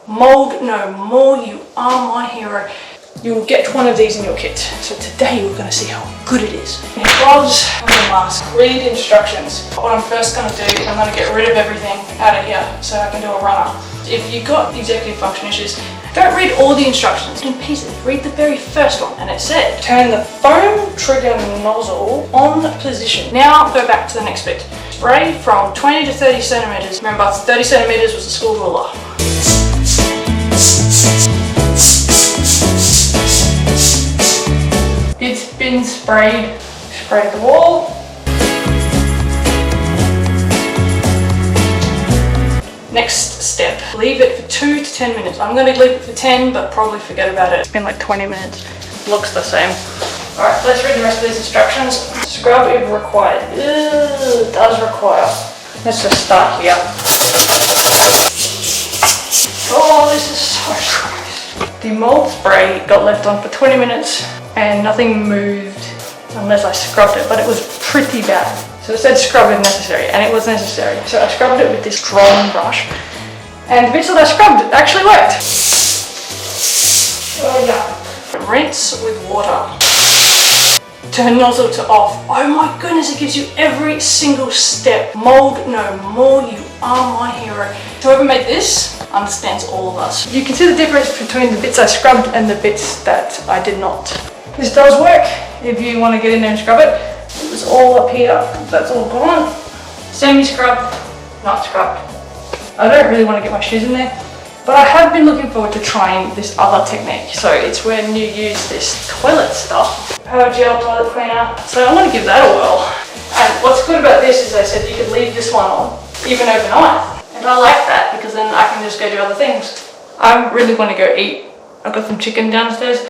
Mould No More, you are my hero. You'll get one of these in your kit. So today we're going to see how good it is. Gloves and a mask. Read instructions. What I'm first going to do is I'm going to get rid of everything out of here so I can do a runner. If you've got executive function issues, don't read all the instructions in pieces. Read the very first one, and it said turn the foam trigger nozzle on position. Now go back to the next bit. Spray from 20 to 30 centimeters. Remember, 30 centimeters was the school ruler. It's been sprayed. Spray the wall. Next step, leave it for 2 to 10 minutes. I'm going to leave it for 10, but probably forget about it. It's been like 20 minutes. Looks the same. Alright, let's read the rest of these instructions. Scrub if required. It does require. Let's just start here. Oh, this is so gross. The mold spray got left on for 20 minutes and nothing moved unless I scrubbed it, but it was pretty bad. So it said scrub if necessary, and it was necessary. So I scrubbed it with this strong brush, and the bits that I scrubbed actually worked. Oh yeah. Rinse with water. Turn nozzle to off. Oh my goodness, it gives you every single step. Mould No More, you are my hero. Whoever made this understands all of us. You can see the difference between the bits I scrubbed and the bits that I did not. This does work if you want to get in there and scrub it. It was all up here, that's all gone. Semi-scrubbed, not scrubbed. I don't really want to get my shoes in there, but I have been looking forward to trying this other technique. So it's when you use this toilet stuff, Power Gel toilet cleaner. So I'm going to give that a whirl. And what's good about this is they said you can leave this one on, even overnight. And I like that because then I can just go do other things. I really want to go eat. I've got some chicken downstairs.